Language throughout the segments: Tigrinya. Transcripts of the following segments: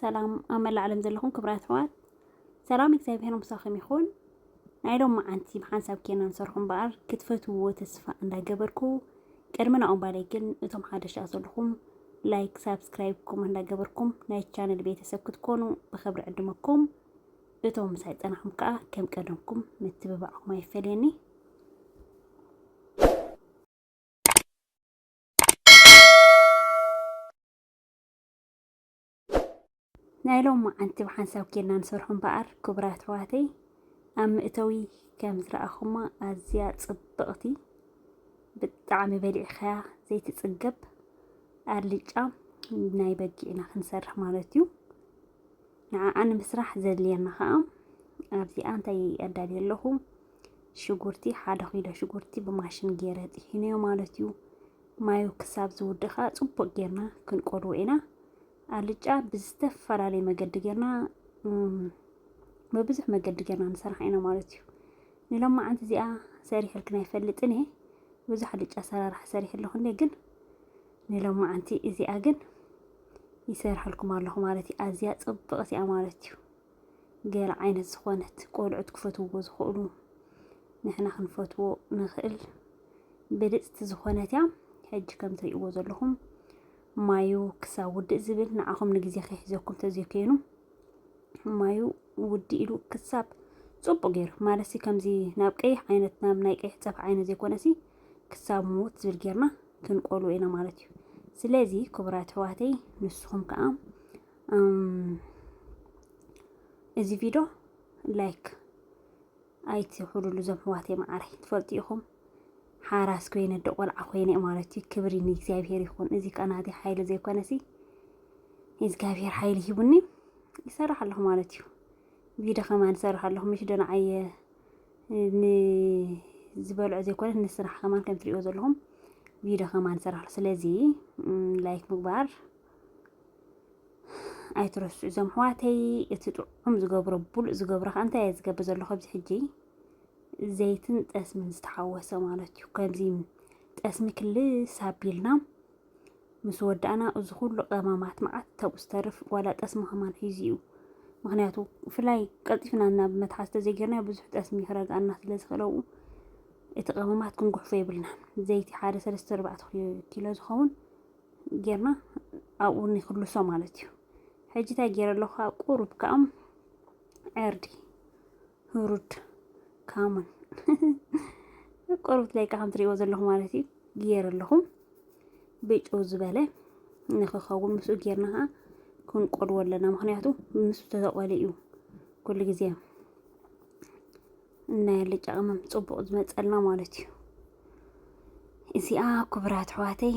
ሰላም ኣብ መላእ ዘለኹም ክብራት ኣሕዋት ሰላም እግዚኣብሔር ምሳኹም ይኹን። ናይ ሎሚ መዓልቲ ብሓንሳብ ኬና ንሰርሖ እምበር ክትፈትውዎ ተስፋ እንዳገበርኩ ቅድሚ ንኦም ባለይ ግን እቶም ሓደሻት ዘለኹም ላይክ ሳብስክራይብኩም እንዳገበርኩም ናይ ቻነል ቤተሰብ ክትኮኑ ብክብሪ ዕድመኩም እቶም ምሳይ ፀናሕኩም ከዓ ከም ቀደምኩም ምትብባዕኩም ኣይፈልየኒ። ናይ ሎሚ መዓልቲ ብሓንሳብ ኬና ንሰርሖ እምበር ክቡራት ኣሕዋተይ ኣብ ምእተዊ ከም ዝረኣኹማ ኣዝያ ፅብቕቲ ብጣዕሚ በሊዕኻያ ዘይትፅገብ ኣልጫ ናይ በጊዕ ኢና ክንሰርሕ ማለት እዩ። ንዓዓ ንምስራሕ ዘድልየና ከዓ ኣብዚኣ እንታይ ኣዳልየ ኣለኹ ሽጉርቲ ሓደ ኪሎ ሽጉርቲ ብማሽን ገይረ ጥሒነዮ ማለት እዩ። ማዩ ክሳብ ዝውድእ ከዓ ፅቡቅ ጌርና ክንቆልዎ ኢና። ኣልጫ ብዝተፈላለየ መገዲ ጌርና በብዙሕ መገዲ ጌርና ንሰርሓ ኢና ማለት እዩ። ንሎም መዓልቲ እዚኣ ሰሪሕልክና ኣይፈልጥን እየ ብዙሕ ኣልጫ ኣሰራርሓ ሰሪሕ ኣለኹ ግን ንሎም መዓልቲ እዚኣ ግን ይሰርሐልኩም ኣለኹ ማለት እዩ። ኣዝያ ፅብቕቲ እያ ማለት እዩ። ገለ ዓይነት ዝኾነት ቆልዑት ክፈትውዎ ዝኽእሉ ንሕና ክንፈትዎ ንኽእል ብልፅቲ ዝኾነት እያ። ሕጂ ከም ትሪእዎ ዘለኹም ማዩ ክሳብ ውድእ ዝብል ንዓኹም ንግዜ ከይሕዘኩም ተዘይኮይኑ ማዩ ውድእ ኢሉ ክሳብ ፅቡቅ ገይሩ ማለት ከምዚ ናብ ቀይሕ ዓይነት ናብ ናይ ቀይሕ ፀብሒ ዓይነት ዘይኮነሲ ክሳብ ሞት ዝብል ጌርና ክንቆልዎ ኢና ማለት እዩ። ስለዚ ክቡራት ኣሕዋተይ ንስኹም ከዓ እዚ ቪድዮ ላይክ ኣይትሕብሩሉ እዞም ኣሕዋተይ ማዓረይ ትፈልጡ ኢኹም ሓራስ ኮይነ ደ ቆልዓ ኮይነ ማለት እዩ። ክብሪ ንእግዚኣብሔር ይኹን። እዚ ከዓ ናተይ ሓይሊ ዘይኮነሲ እግዚኣብሔር ሓይሊ ሂቡኒ ይሰርሕ ኣለኹ ማለት እዩ። ቪድዮ ከማን ይሰርሕ ኣለኹ ምሽ ዶ ንዓየ ንዝበልዖ ዘይኮነት ንስራሕ ከማን ከም ትሪእዎ ዘለኹም ቪድዮ ከማን ይሰርሕ ኣለኹ። ስለዚ ላይክ ምግባር ኣይትረስዑ እዞም ኣሕዋተይ። እቲ ጥዑም ዝገብሮ ቡሉእ ዝገብሮ ከዓ እንታይ እየ ዝገብር ዘለኹ ኣብዚ ሕጂ ዘይትን ጠስምን ዝተሓወሰ ማለት እዩ። ከምዚ ጠስሚ ክልስ ኣቢልና ምስ ወዳእና እዚ ኩሉ ቀማማት መዓት ተብኡ ዝተርፍ ዋላ ጠስሚ ከማን ሒዙ እዩ። ምክንያቱ ብፍላይ ቀልጢፍና ናብ መትሓዚ ተዘይጌርና ብዙሕ ጠስሚ ክረግኣና ስለ ዝኽእለው እቲ ቀማማት ክንጉሕፎ የብልና። ዘይቲ ሓደ 3-4 ኪሎ ዝኸውን ጌርና ኣብኡ ንክልሶ ማለት እዩ። ሕጂ እንታይ ገይረ ኣለኹ ቁሩብ ከዓ ዕርዲ ህሩድ ካሞን ቁሩብ ላይ ከዓ ከም ትሪእዎ ዘለኹም ማለት እዩ ገይረ ኣለኹ ብጨው ዝበለ ንክኸውን ምስኡ ጌርና ከዓ ክንቆልዎ ኣለና። ምክንያቱ ምስ ተቆልዩ እዩ ኩሉ ግዜ ናይ ኣልጫ ቅመም ፅቡቅ ዝመፀልና ማለት እዩ። እዚኣ ክቡራት ኣሕዋተይ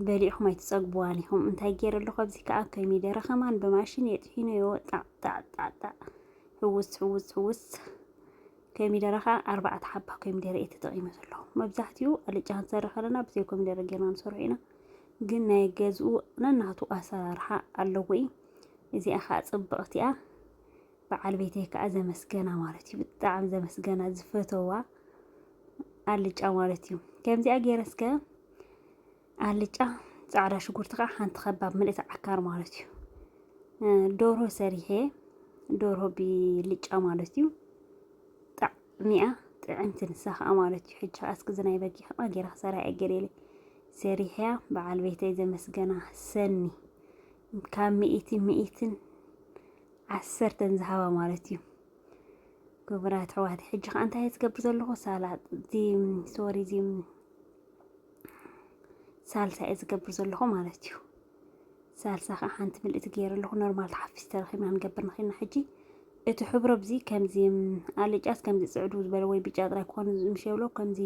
በሊዕኹም ኣይትፀግብዋን ኢኹም። እንታይ ገይረ ኣለኹ ኣብዚ ከዓ ኮሚደረ ከማን ብማሽን የጥሒነዮ ጣጣጣጣ ሕውስ ኮሚደረ ከዓ 4 ሓባ ኮሚደረ እየ ተጠቂመ ዘለኹ። መብዛሕትኡ ኣልጫ ክንሰርሕ ከለና ብዘይ ኮሚደረ ጌርና ንሰርሖ ኢና። ግን ናይ ገዝኡ ነናቱ ኣሰራርሓ ኣለዎ እዩ። እዚኣ ከዓ ፅብቕቲ እያ። በዓል ቤተይ ከዓ ዘመስገና ማለት እዩ። ብጣዕሚ ዘመስገና ዝፈተዋ ኣልጫ ማለት እዩ። ከምዚኣ ገይረስከ ኣልጫ ፃዕዳ ሽጉርቲ ከዓ ሓንቲ ከባብ ምልእቲ ዓካር ማለት እዩ። ደርሆ ሰሪሐ ደርሆ ብልጫ ማለት እዩ። ጣዕሚኣ ጥዕምቲ ንሳ ከዓ ማለት እዩ። ሕጂ ከዓ እስኪ ዝናይ በጊዕ ከዓ ጌራ ክሰርሓ እየ ገይረ ሰሪሕያ በዓል ቤተይ ዘመስገና ሰኒ ካብ 110 ዝሃባ ማለት እዩ። ክቡራት ኣሕዋተይ ሕጂ ከዓ እንታይ ዝገብር ዘለኹ ሳላጥ ሳልሳ እየ ዝገብር ዘለኹ ማለት እዩ። ሳልሳ ከዓ ሓንቲ ምልእቲ ገይረ ኣለኹ ኖርማል ተሓፊስ ተረኺብና ንገብር ንኽእልና። ሕጂ እቲ ሕብሮ ብዚ ከምዚ ኣልጫስ ከምዚ ፅዕዱ ዝበለ ወይ ቢጫ ጥራይ ክኾን ምሽ የብሎ ከምዚ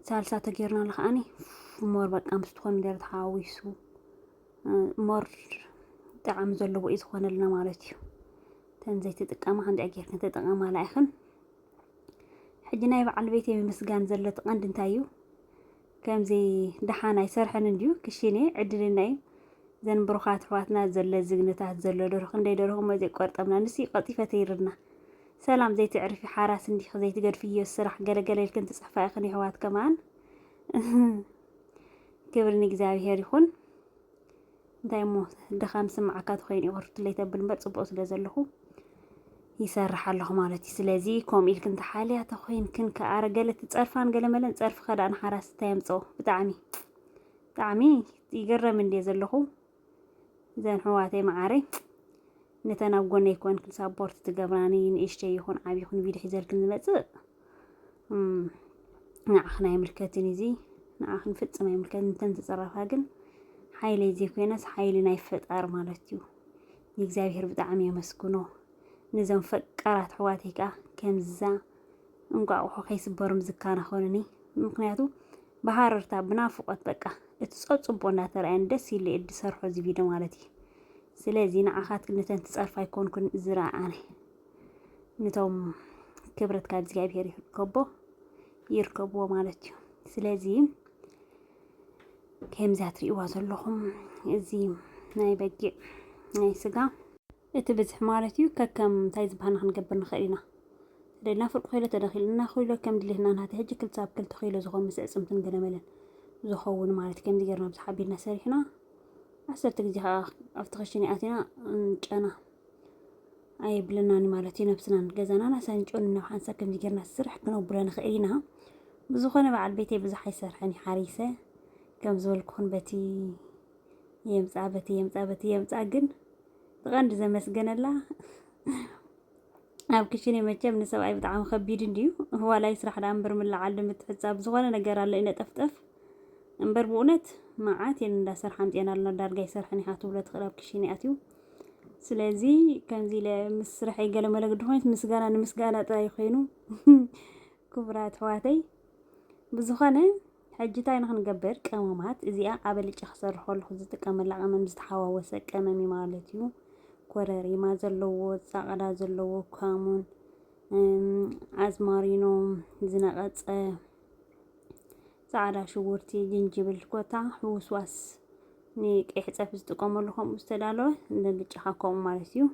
ሳልሳ ተገይርናሉ ከዓኒ ሞር በቃ ምስቲ ኮሚደረ ተሓዋዊሱ ሞር ጣዕሚ ዘለዎ እዩ ዝኾነልና ማለት እዩ። ተን ዘይትጥቀማ ከምዚኣ ጌርክን ተጠቐማላ ኢኽን። ሕጂ ናይ በዓል ቤተይ ብምስጋን ዘሎ እቲ ቀንዲ እንታይ እዩ? ከምዚ ደሓና ይሰርሐን እንድዩ ክሽነ ዕድልና እዩ። ዘን ብሩኻት ኣሕዋትና ዘሎ ዝግነታት ዘሎ ደርሆ ክንደይ ደርሆ እሞ ዘይቆርጠምና ንስ ቀጢፈ ተይርና ሰላም ዘይትዕርፊ ሓራስ እንዲኽ ዘይትገድፍዮ ስራሕ ገለገለ ኢልክን ትፅሕፋ ኢኽን ኣሕዋት ከማን ክብሪ ንእግዚኣብሔር ይኹን። እንታይ እሞ ድኻም ስምዓካ ትኾይን ይቕርትለይ ተብል እምበር ጽቡቕ ስለ ዘለኹ ይሰርሕ ኣለኹ ማለት እዩ። ስለዚ ከምኡ ኢልክ እንተሓልያ ተኾይንክን ከኣረ ገለ ትጸርፋን ገለ መለን ጸርፊ ኸዳን ሓራስ እንታይ የምጽኦ ብጣዕሚ ይገረም እንዴ ዘለኹ ዘን ሕዋተይ መዓረይ ነተን ኣብ ጎነይ ይኮንክን ሳፖርት ትገብራኒ ንእሽተይ ይኹን ዓብዪ ይኹን ቪድዮ ሒዘልክን ዝመጽእ ንዓኽን ኣይምልከትን እዙ ንዓኽን ፍጽም ኣይምልከትን እንተን ትጸረፋ ግን ሓይለይ ዘይኮነስ ሓይሊ ናይ ፈጣር ማለት እዩ። ንእግዚኣብሔር ብጣዕሚ የመስግኖ ነዞም ፈቃራት ሕዋተይ ከዓ ከምዛ እንቋቑሖ ከይስበሩ ምዝካና ኾነኒ ምክንያቱ ብሃረርታ ብናፍቆት በቃ እቲ ጽቡቕ እናተረኣየን ደስ ኢሉ ዝሰርሖ እዚ ቪድዮ ማለት እዩ። ስለዚ ንዓኻት ነተን ትጸርፋ ይኮንኩን ዝረኣነ ነቶም ክብረት ካብ እግዚኣብሔር ይርከብዎ ማለት እዩ። ስለዚ ከምዛ ትሪእዋ ዘለኹም እዚ ናይ በጊዕ ናይ ስጋ እቲ ብዝሕ ማለት እዩ ከከም እንታይ ዝበሃልና ክንገብር ንኽእል ኢና ደልና ፍርቂ ኪሎ ተደኺልና ኪሎ ከም ድሌትና ናተ ሕጂ 2 ኣብ 2 ኪሎ ዝኾን ምስ ኣዕፅምትን ገለመለን ዝኸውን ማለት ከምዚ ጌርና ብዙሕ ኣቢልና ሰሪሕና 10 ግዜ ከዓ ኣብቲ ክሽነ ኣቲና ጨና ኣይብለናኒ ማለት እዩ። ነብስናን ገዛናና ሰንጮን እናብሓንሳ ከምዚ ጌርና ስራሕ ክነብሎ ንኽእል ኢና። ብዝኾነ በዓል ቤተይ ብዙሕ ኣይሰርሐን ሓሪሰ ከም ዝበልኩኹን በቲ የምፃ ግን ብቐንዲ ዘመስገነላ ኣብ ክሽነ መቸም ንሰብኣይ ብጣዕሚ ከቢድ እንድዩ ዋላይ ስራሕ ዳ እምበር ምልዓል ምትሕጻብ ዝኾነ ነገር ኣለ ኢነጠፍጠፍ እምበር ብእውነት መዓት የን እንዳሰርሐ ኣምጤና ኣለና ዳርጋ ይሰርሐን ኢኻ ትብሎ ትኽእል ኣብ ክሽነ ኣትዩ። ስለዚ ከምዚ ምስ ስራሐይ ገለ መለግዲ ኮይነት ምስጋና ንምስጋና ጥራይ ኮይኑ ክቡራት ኣሕዋተይ ብዝኾነ ሕጂ እንታይ ንክንገብር ቀመማት እዚኣ ኣብ ኣልጫ ክሰርሕ ከለኹ ዝጥቀመላ ቀመም ዝተሓዋወሰ ቀመም ማለት እዩ። ኮረሪማ ዘለዎ ፃቕዳ ዘለዎ ካሙን ኣዝማሪኖ ዝነቐፀ ፃዕዳ ሽጉርቲ ጅንጅብል ኮታ ሕውስዋስ ንቀይሕ ፀብሒ ዝጥቀመሉ ከምኡ ዝተዳለወ ንልጫኻ ከምኡ ማለት እዩ።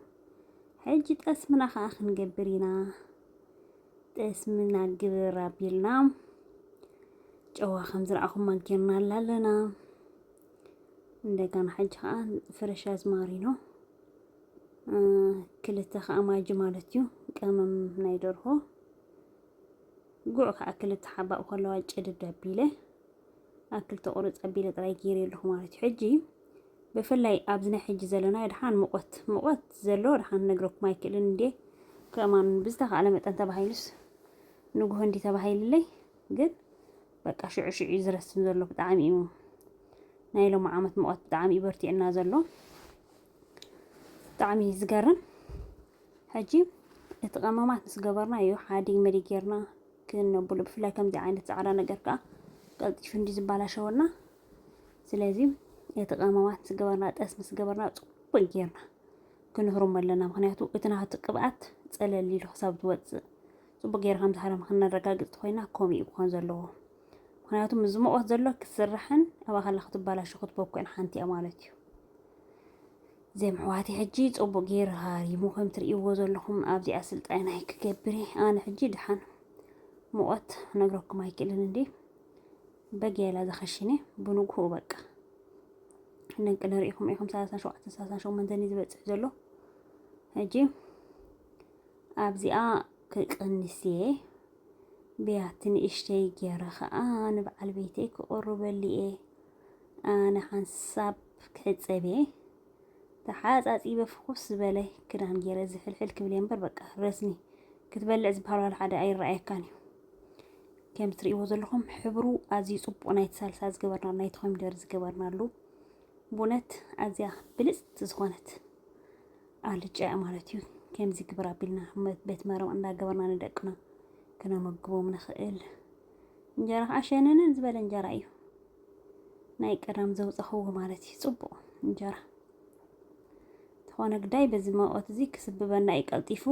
ሕጂ ጠስምና ከዓ ክንገብር ኢና። ጠስምና ግብር ኣቢልና ጨዋ ከም ዝረኣኹም ጌርና ኣለና። እንደገና ሕጂ ከዓ ፍረሽ ኣዝማሪኖ 2 ከዓ ማጂ ማለት እዩ። ቀመም ናይ ደርሆ ጉዕ ከዓ 2 ሓባእ ከለዋ ጨድድ ኣቢለ ኣብ 2 ቁሩፅ ኣቢለ ጥራይ ገይረ ኣለኹ ማለት እዩ። ሕጂ ብፍላይ ኣብዚ ናይ ሕጂ ዘለና ድሓን ሙቐት ዘለዎ ድሓን ነግረኩም ኣይክእልን እንዴ ከማን ብዝተኻእለ መጠን ተባሂሉስ ንጉሆ እንዲ ተባሂልለይ ግን በቃ ሽዑ እዩ ዝረስም ዘሎ ብጣዕሚ እዩ ናይ ሎሚ ዓመት ሙቐት ብጣዕሚ እዩ በርቲዕና ዘሎ ብጣዕሚ እዩ ዝገርም። ሕጂ እቲ ቀመማት ምስ ገበርና እዩ ሓዲግ መዲግ ጌርና ክነብሉ ብፍላይ ከምዚ ዓይነት ፃዕዳ ነገር ከዓ ቀልጢፉ እንዲ ዝባላሸወና ስለዚ እቲ ቀመማት ምስ ገበርና ጠስ ምስ ገበርና ፅቡቅ ጌርና ክንህሩም ኣለና። ምክንያቱ እቲ ናቱ ቅብኣት ፀለል ኢሉ ክሳብ ዝወፅእ ፅቡቅ ጌርካ ምዝሃርም ክነረጋግፅ ኮይና ከምኡ እዩ ክኾን ዘለዎ። ምክንያቱ እዚ ሙቐት ዘሎ ክስራሕን ኣባኻላ ክትባላሾ ክትበኩዕን ሓንቲ እያ ማለት እዩ። ዘም ኣሕዋተይ ሕጂ ፅቡቅ ጌር ሃሪሙ ከም ትርእይዎ ዘለኹም ኣብዚኣ ስልጣን ናይ ክገብር ኣነ ሕጂ ድሓን ሙቐት ነግረኩም ኣይክእልን እንዴ በጊላ ዘኸሽነ ብንግሁ በቃ ነንቅል ሪኢኹም ኢኹም 37 ዝበፅሕ ዘሎ ሕጂ ኣብዚኣ ክቅንስ እየ ብያቲ ንእሽተይ ገይረ ከዓ ንበዓል ቤተይ ክቕርበሉ እየ ኣነ ሓንሳብ ክሕፀብ እየ ተሓፃፂበ ፍኹስ ዝበለ ክዳን ገይረ ዝሕልሕል ክብል እምበር በቃ ረስኒ ክትበልዕ ዝበሃል ዋላ ሓደ ኣይረኣየካን እዩ። ከም ትርእይዎ ዘለኹም ሕብሩ ኣዝዩ ፅቡቕ ናይቲ ሳልሳ ዝገበርና ናይቲ ኮሚደረ ዝገበርናሉ ብእውነት ኣዝያ ብልፅቲ ዝኾነት ኣልጫ ማለት እዩ። ከምዚ ግብር ኣቢልና ቤት መረቕ እንዳገበርና ንደቅና ክነመግቦም ንኽእል እንጀራ ከዓ ሸነነን ዝበለ እንጀራ እዩ ናይ ቀዳም ዘውፀኽዎ ማለት እዩ። ፅቡቕ እንጀራ ተኾነ ግዳይ በዚ መውቐት እዚ ክስብበና እዩ ቀልጢፉ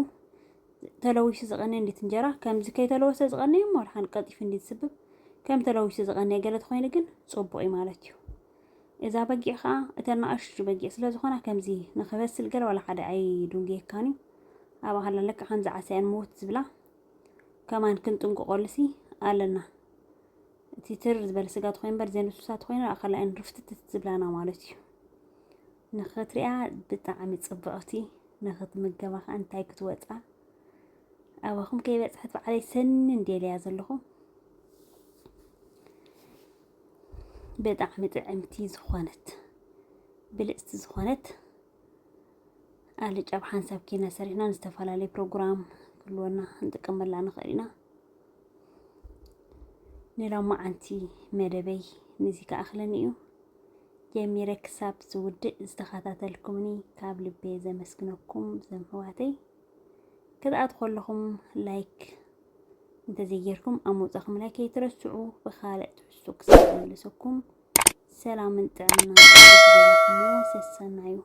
ተለዊሱ ዝቐነ እንዴት እንጀራ ከምዚ ከይተለወሰ ዝቐነ እሞ ድሓን ቀልጢፉ እንዴት ዝስብብ ከም ተለዊሱ ዝቐነ ገለ ተኾይኑ ግን ፅቡቕ እዩ ማለት እዩ። እዛ በጊዕ ከዓ እተን ንኣሽቱ በጊዕ ስለ ዝኾና ከምዚ ንኽበስል ገለ ዋላ ሓደ ኣይዱንጌካኒ ኣባኻላ ለካ ከምዚ ዓስያን ምውት ዝብላ ከማን ክንጥንቅቐሉሲ ኣለና። እቲ ትር ዝበለ ስጋ ተኾይኑ እምበር ዘንሱሳት ኮይና ኣኻላይን ርፍትትት ዝብላና ማለት እዩ። نختريا بطعم صبغتي نخت مجمع أنتي كتوقع أواخم كي بتصحت علي سن ديالي أزلهم بطعم طعمتي زخونت بلست زخونت ألج أبحان سبكينا سرينا نستفعل عليه بروجرام كلنا نتكمل لنا خلينا نرى ما أنتي مدبي نزيك أخلنيو جميرة كساب سود استخدمت لكمني قبل بيزا مسكنكم زمواتي كده أدخل لكم لايك نتزيركم أموزكم لايك يترسعوا بخالق تحسوك سلام لسكم سلام انتعنا موسى السنايو